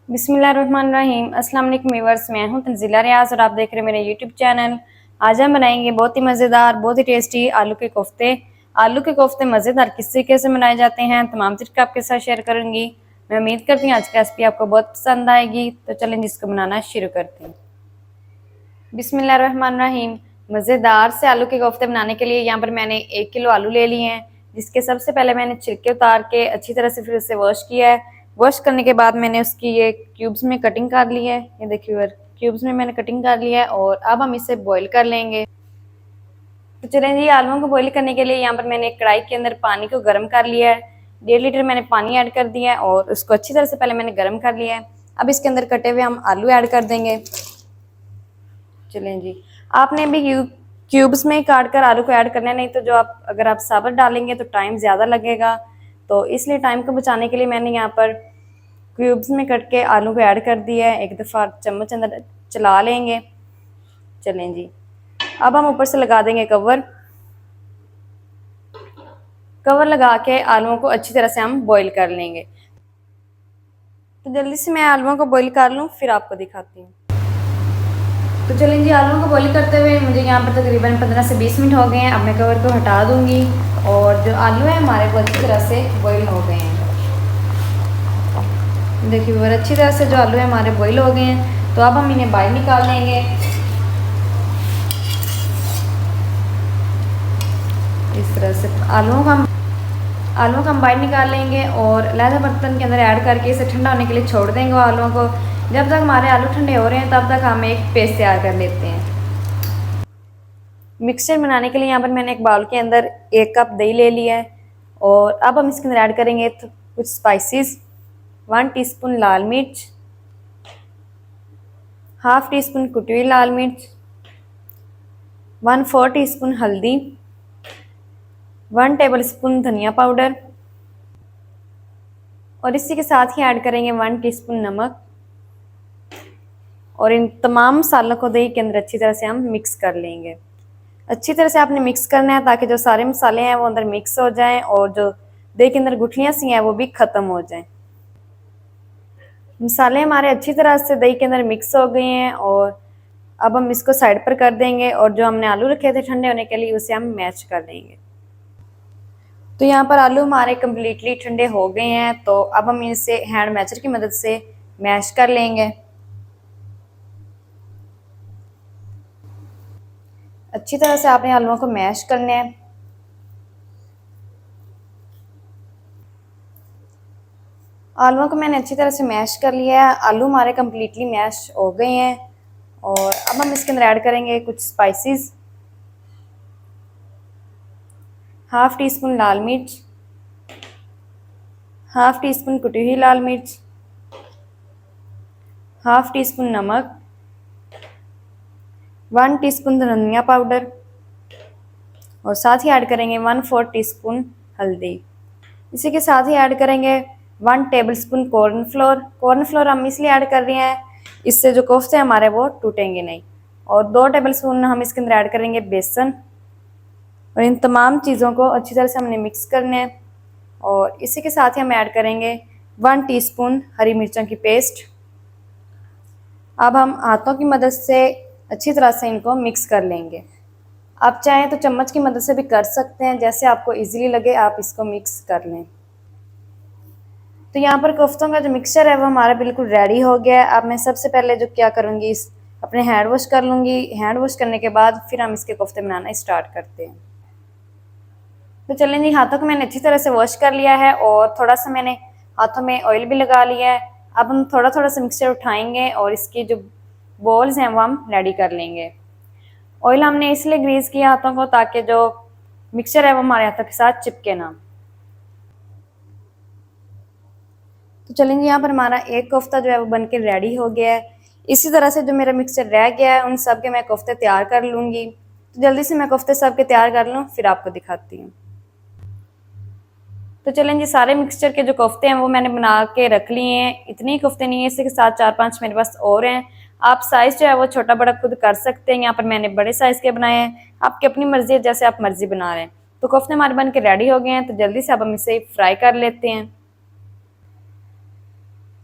बिस्मिल्लाहिर्रहमानिर्रहीम। अस्सलाम वालेकुम व्यूअर्स, मैं हूं तंजीला रियाज और आप देख रहे हैं मेरे यूट्यूब चैनल। आज हम बनाएंगे बहुत ही मज़ेदार, बहुत ही टेस्टी आलू के कोफ्ते। आलू के कोफ्ते मज़ेदार किस तरीके से बनाए जाते हैं, तमाम तरीका आपके साथ शेयर करूंगी। मैं उम्मीद करती हूँ आज की रेसिपी आपको बहुत पसंद आएगी। तो चलें जिसको बनाना शुरू करते हैं। बिस्मिल्लाहिर्रहमानिर्रहीम। मज़ेदार से आलू के कोफ्ते बनाने के लिए यहाँ पर मैंने 1 किलो आलू ले लिए हैं, जिसके सबसे पहले मैंने छिलके उतार के अच्छी तरह से फिर उसे वॉश किया है। वॉश करने के बाद मैंने उसकी ये क्यूब्स में कटिंग कर ली है। ये देखिए क्यूब्स में मैंने कटिंग कर लिया है और अब हम इसे बॉईल कर लेंगे। तो चलें जी, आलूओं को बॉईल करने के लिए यहाँ पर मैंने एक कढ़ाई के अंदर पानी को गर्म कर लिया है। 1.5 लीटर मैंने पानी ऐड कर दिया है और उसको अच्छी तरह से पहले मैंने गर्म कर लिया है। अब इसके अंदर कटे हुए हम आलू ऐड कर देंगे। चलें जी, आपने भी क्यूब्स में काट कर आलू को ऐड करना है, नहीं तो जो आप अगर आप साबुत डालेंगे तो टाइम ज़्यादा लगेगा। तो इसलिए टाइम को बचाने के लिए मैंने यहाँ पर क्यूब्स में कट के आलू को ऐड कर दिया है। एक दफ़ा चम्मच अंदर चला लेंगे। चलें जी, अब हम ऊपर से लगा देंगे कवर। कवर लगा के आलूओं को अच्छी तरह से हम बॉईल कर लेंगे। तो जल्दी से मैं आलूओं को बॉईल कर लूँ, फिर आपको दिखाती हूँ। तो चलें जी, आलूओं को बॉईल करते हुए मुझे यहाँ पर तकरीबन 15 से 20 मिनट हो गए हैं। अब मैं कवर को हटा दूँगी और जो आलू है हमारे वो अच्छी तरह से बॉईल हो गए हैं। देखिए वो अच्छी तरह से जो आलू है हमारे बॉईल हो गए हैं। तो अब हम इन्हें बाहर निकाल लेंगे। इस तरह से आलूओं को हम बाहर निकाल लेंगे और अलग बर्तन के अंदर ऐड करके इसे ठंडा होने के लिए छोड़ देंगे आलूओं को। जब तक हमारे आलू ठंडे हो रहे हैं तब तक हम एक पेस्ट तैयार कर लेते हैं। मिक्सचर बनाने के लिए यहाँ पर मैंने एक बाउल के अंदर 1 कप दही ले लिया है और अब हम इसके अंदर ऐड करेंगे कुछ स्पाइसेस। 1 टीस्पून लाल मिर्च, हाफ टी स्पून कुटी हुई लाल मिर्च, 1/4 टीस्पून हल्दी, 1 टेबल स्पून धनिया पाउडर और इसी के साथ ही ऐड करेंगे 1 टीस्पून नमक। और इन तमाम मसालों को दही के अंदर अच्छी तरह से हम मिक्स कर लेंगे। अच्छी तरह से आपने मिक्स करना है ताकि जो सारे मसाले हैं वो अंदर मिक्स हो जाएं और जो दही के अंदर गुठलियाँ सी हैं वो भी ख़त्म हो जाएं। मसाले हमारे अच्छी तरह से दही के अंदर मिक्स हो गए हैं और अब हम इसको साइड पर कर देंगे और जो हमने आलू रखे थे ठंडे होने के लिए उसे हम मैश कर देंगे। तो यहाँ पर आलू हमारे कम्प्लीटली ठंडे हो गए हैं। तो अब हम इसे हैंड मैचर की मदद से मैश कर लेंगे। अच्छी तरह से आपने आलूओं को मैश करना है। आलूओं को मैंने अच्छी तरह से मैश कर लिया है। आलू हमारे कम्प्लीटली मैश हो गए हैं और अब हम इसके अंदर ऐड करेंगे कुछ स्पाइसेस। हाफ टी स्पून लाल मिर्च, हाफ टी स्पून कुटी हुई लाल मिर्च, हाफ टी स्पून नमक, 1 टीस्पून धनिया पाउडर और साथ ही ऐड करेंगे 1/4 टीस्पून हल्दी। इसी के साथ ही ऐड करेंगे 1 टेबलस्पून कॉर्नफ्लोर। कॉर्नफ्लोर हम इसलिए ऐड कर रहे हैं, इससे जो कोफ्ते हमारे वो टूटेंगे नहीं। और 2 टेबलस्पून हम इसके अंदर ऐड करेंगे बेसन। और इन तमाम चीज़ों को अच्छी तरह से हमने मिक्स करना है। और इसी के साथ ही हम ऐड करेंगे 1 टीस्पून हरी मिर्चों की पेस्ट। अब हम हाथों की मदद से अच्छी तरह से इनको मिक्स कर लेंगे। आप चाहें तो चम्मच की मदद से भी कर सकते हैं, जैसे आपको इजीली लगे आप इसको मिक्स कर लें। तो यहाँ पर कोफ्तों का जो मिक्सचर है वो हमारा बिल्कुल रेडी हो गया है। अब मैं सबसे पहले जो क्या करूँगी, अपने हैंड वॉश कर लूँगी। हैंड वॉश करने के बाद फिर हम इसके कोफ्ते बनाना स्टार्ट करते हैं। तो चलें जी, हाथों को मैंने अच्छी तरह से वॉश कर लिया है और थोड़ा सा मैंने हाथों में ऑयल भी लगा लिया है। अब हम थोड़ा थोड़ा सा मिक्सचर उठाएंगे और इसकी जो बॉल्स हैं वो हम रेडी कर लेंगे। ऑयल हमने इसलिए ग्रीस किया हाथों को ताकि जो मिक्सचर है वो हमारे हाथों के साथ चिपके ना। तो चलेंगे, यहाँ पर हमारा एक कोफ्ता जो है वो बनके रेडी हो गया है। इसी तरह से जो मेरा मिक्सचर रह गया है उन सब के मैं कोफ्ते तैयार कर लूँगी। तो जल्दी से मैं कोफ्ते सब के तैयार कर लूँ, फिर आपको दिखाती हूँ। तो चलें जी, सारे मिक्सचर के जो कोफ्ते हैं वो मैंने बना के रख लिए हैं। इतने ही कोफ्ते नहीं है, इसके साथ 4-5 मेरे पास और हैं। आप साइज़ जो है वो छोटा बड़ा खुद कर सकते हैं। यहाँ पर मैंने बड़े साइज़ के बनाए हैं, आपकी अपनी मर्जी है, जैसे आप मर्जी बना रहे हैं। तो कोफ्ते हमारे बन के रेडी हो गए हैं। तो जल्दी से अब हम इसे फ्राई कर लेते हैं।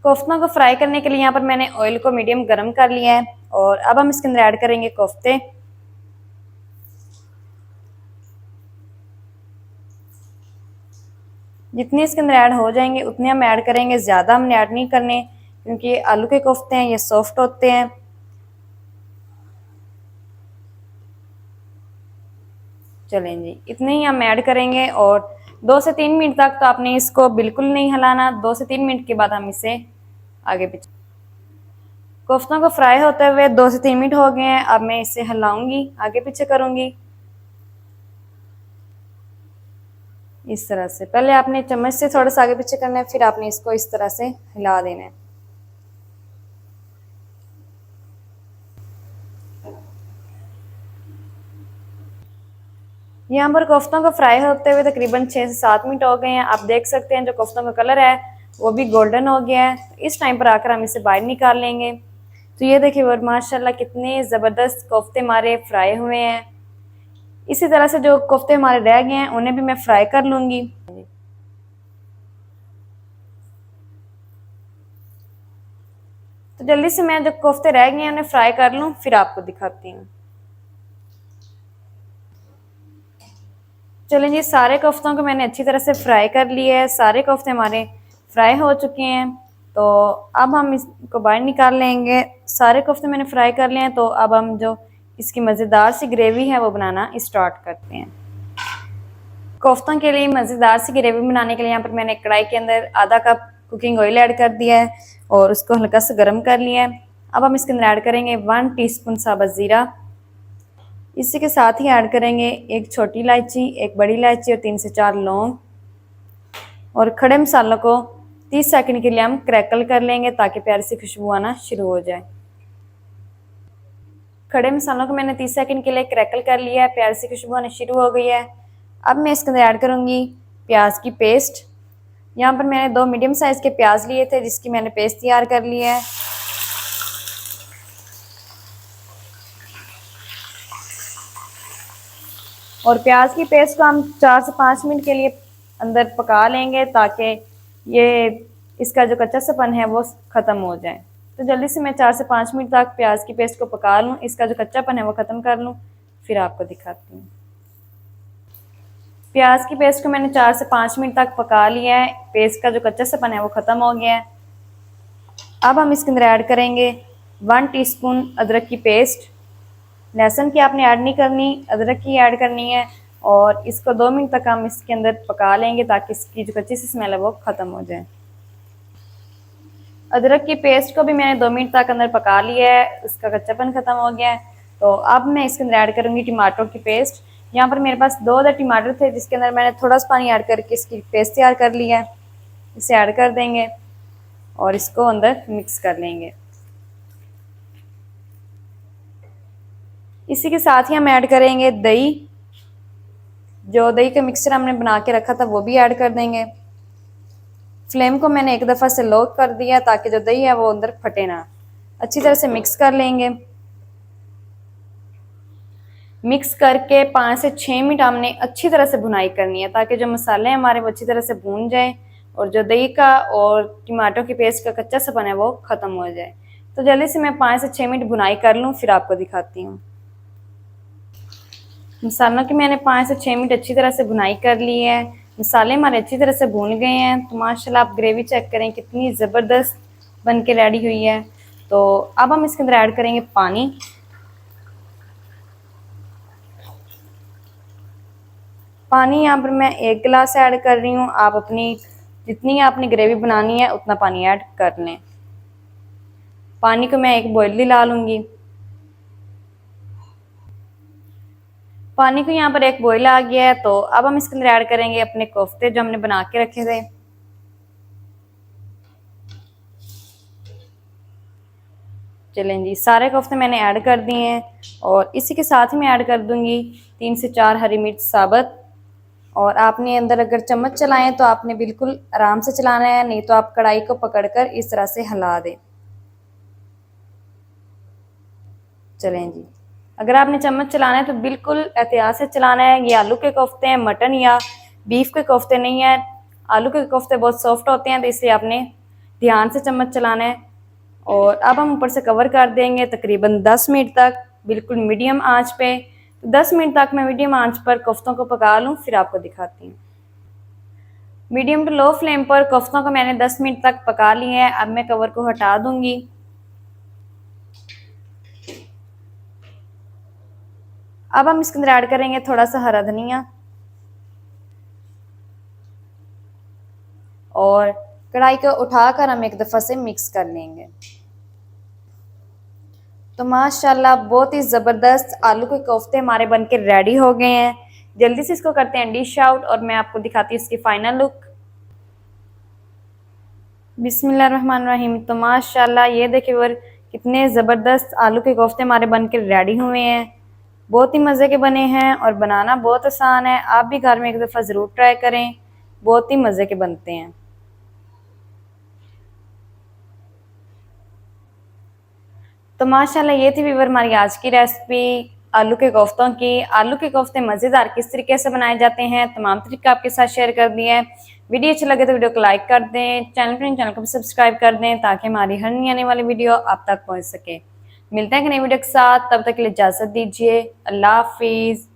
कोफ्तों को फ्राई करने के लिए यहाँ पर मैंने ऑयल को मीडियम गर्म कर लिया है और अब हम इसके अंदर ऐड करेंगे कोफ्ते। जितने इसके अंदर ऐड हो जाएंगे उतने हम ऐड करेंगे, ज़्यादा हमने ऐड नहीं करने क्योंकि ये आलू के कोफ्ते हैं, ये सॉफ्ट होते हैं। चलें जी, इतने ही हम ऐड करेंगे और 2 से 3 मिनट तक तो आपने इसको बिल्कुल नहीं हिलाना। 2 से 3 मिनट के बाद हम इसे आगे पीछे। कोफ्तों को फ्राई होते हुए 2 से 3 मिनट हो गए हैं। अब मैं इसे हिलाऊंगी, आगे पीछे करूंगी इस तरह से। पहले आपने चम्मच से थोड़ा सा आगे पीछे करना है, फिर आपने इसको इस तरह से हिला देना है। यहाँ पर कोफ्तों को फ्राई होते हुए तकरीबन 6 से 7 मिनट हो गए हैं। आप देख सकते हैं जो कोफ्तों का कलर है वो भी गोल्डन हो गया है। तो इस टाइम पर आकर हम इसे बाहर निकाल लेंगे। तो ये देखिए और माशाल्लाह कितने ज़बरदस्त कोफ्ते हमारे फ्राई हुए हैं। इसी तरह से जो कोफ्ते हमारे रह गए हैं उन्हें भी मैं फ्राई कर लूँगी। तो जल्दी से मैं जो कोफ्ते रह गए हैं उन्हें फ्राई कर लूँ, फिर आपको दिखाती हूँ। चलें जी, सारे कोफ्तों को मैंने अच्छी तरह से फ्राई कर लिया है। सारे कोफ्ते हमारे फ्राई हो चुके हैं। तो अब हम इसको बाहर निकाल लेंगे। सारे कोफ्ते मैंने फ्राई कर लिए हैं। तो अब हम जो इसकी मज़ेदार सी ग्रेवी है वो बनाना स्टार्ट करते हैं। कोफ्तों के लिए मज़ेदार सी ग्रेवी बनाने के लिए यहाँ पर मैंने कढ़ाई के अंदर आधा कप कुकिंग ऑयल ऐड कर दिया है और उसको हल्का सा गर्म कर लिया है। अब हम इसके अंदर ऐड करेंगे 1 टीस्पून साबुत ज़ीरा। इसी के साथ ही ऐड करेंगे 1 छोटी इलायची, 1 बड़ी इलायची और 3 से 4 लौंग। और खड़े मसालों को 30 सेकंड के लिए हम क्रैकल कर लेंगे ताकि प्यारी सी खुशबू आना शुरू हो जाए। खड़े मसालों को मैंने 30 सेकंड के लिए क्रैकल कर लिया है, प्यारी सी खुशबू आना शुरू हो गई है। अब मैं इसके अंदर ऐड करूँगी प्याज की पेस्ट। यहाँ पर मैंने 2 मीडियम साइज़ के प्याज लिए थे जिसकी मैंने पेस्ट तैयार कर ली है। और प्याज की पेस्ट को हम 4 से 5 मिनट के लिए अंदर पका लेंगे ताकि ये इसका जो कच्चापन है वो ख़त्म हो जाए। तो जल्दी से मैं 4 से 5 मिनट तक प्याज की पेस्ट को पका लूँ, इसका जो कच्चापन है वो ख़त्म कर लूँ, फिर आपको दिखाती हूँ। प्याज की पेस्ट को मैंने 4 से 5 मिनट तक पका लिया है। पेस्ट का जो कच्चापन है वो ख़त्म हो गया है। अब हम इसके अंदर ऐड करेंगे 1 टीस्पून अदरक की पेस्ट। लहसुन की आपने ऐड नहीं करनी, अदरक की ऐड करनी है। और इसको 2 मिनट तक हम इसके अंदर पका लेंगे ताकि इसकी जो कच्ची सी स्मेल है वो ख़त्म हो जाए। अदरक की पेस्ट को भी मैंने 2 मिनट तक अंदर पका लिया है, उसका कच्चापन ख़त्म हो गया है। तो अब मैं इसके अंदर ऐड करूँगी टमाटरों की पेस्ट। यहाँ पर मेरे पास 2 अदर टमाटर थे जिसके अंदर मैंने थोड़ा सा पानी ऐड करके इसकी पेस्ट तैयार कर लिया है। इसे ऐड कर देंगे और इसको अंदर मिक्स कर लेंगे। इसी के साथ ही हम ऐड करेंगे दही। जो दही का मिक्सचर हमने बना के रखा था वो भी ऐड कर देंगे। फ्लेम को मैंने एक दफ़ा से लो कर दिया ताकि जो दही है वो अंदर फटे ना। अच्छी तरह से मिक्स कर लेंगे। मिक्स करके 5 से 6 मिनट हमने अच्छी तरह से भुनाई करनी है ताकि जो मसाले हैं हमारे वो अच्छी तरह से भून जाए और जो दही का और टमाटो की पेस्ट का कच्चापन है वो ख़त्म हो जाए। तो जल्दी से मैं 5 से 6 मिनट भुनाई कर लूँ, फिर आपको दिखाती हूँ। मसालों की मैंने 5 से 6 मिनट अच्छी तरह से भुनाई कर ली है। मसाले हमारे अच्छी तरह से भून गए हैं। तो माशाल्लाह आप ग्रेवी चेक करें कितनी ज़बरदस्त बन के रेडी हुई है। तो अब हम इसके अंदर ऐड करेंगे पानी। पानी यहाँ पर मैं 1 गिलास ऐड कर रही हूँ। आप अपनी जितनी आपने ग्रेवी बनानी है उतना पानी ऐड कर लें। पानी को मैं एक बॉयल दिला लूँगी। पानी को यहाँ पर एक बॉयल आ गया है। तो अब हम इसके अंदर ऐड करेंगे अपने कोफ्ते जो हमने बना के रखे थे। चलें जी, सारे कोफ्ते मैंने ऐड कर दिए हैं और इसी के साथ ही मैं ऐड कर दूंगी 3 से 4 हरी मिर्च साबुत। और आपने अंदर अगर चम्मच चलाएं तो आपने बिल्कुल आराम से चलाना है, नहीं तो आप कढ़ाई को पकड़कर इस तरह से हिला दें। चलें जी, अगर आपने चम्मच चलाना है तो बिल्कुल एहतियात से चलाना है। ये आलू के कोफ्ते हैं, मटन या बीफ के कोफ्ते नहीं है। आलू के कोफ्ते बहुत सॉफ्ट होते हैं तो इसलिए आपने ध्यान से चम्मच चलाना है। और अब हम ऊपर से कवर कर देंगे तकरीबन 10 मिनट तक, बिल्कुल मीडियम आंच पे। तो 10 मिनट तक मैं मीडियम आंच पर कोफ्तों को पका लूँ, फिर आपको दिखाती हूँ। मीडियम टू लो फ्लेम पर कोफ्तों को मैंने 10 मिनट तक पका लिया है। अब मैं कवर को हटा दूंगी। अब हम इसके अंदर ऐड करेंगे थोड़ा सा हरा धनिया और कढ़ाई को उठाकर हम एक दफ़ा से मिक्स कर लेंगे। तो माशाल्लाह बहुत ही ज़बरदस्त आलू के कोफ्ते हमारे बनके रेडी हो गए हैं। जल्दी से इसको करते हैं डिश आउट और मैं आपको दिखाती हूँ इसकी फाइनल लुक। बिस्मिल्लाहिर्रहमानिर्रहीम। तो माशाल्लाह ये देखिए व्यूअर, कितने ज़बरदस्त आलू के कोफ्ते हमारे बनके रेडी हुए हैं। बहुत ही मज़े के बने हैं और बनाना बहुत आसान है। आप भी घर में एक दफ़ा ज़रूर ट्राई करें, बहुत ही मज़े के बनते हैं। तो माशाल्लाह ये थी व्यूअर हमारी आज की रेसिपी आलू के कोफ्तों की। आलू के कोफ्ते मज़ेदार किस तरीके से बनाए जाते हैं, तमाम तरीके आपके साथ शेयर कर दिए हैं। वीडियो अच्छा लगे तो वीडियो को लाइक कर दें, चैनल को भी सब्सक्राइब कर दें ताकि हमारी हर नई आने वाली वीडियो आप तक पहुँच सके। मिलते हैं कि नई वीडियो के साथ, तब तक के लिए इजाज़त दीजिए। अल्लाह हाफिज़।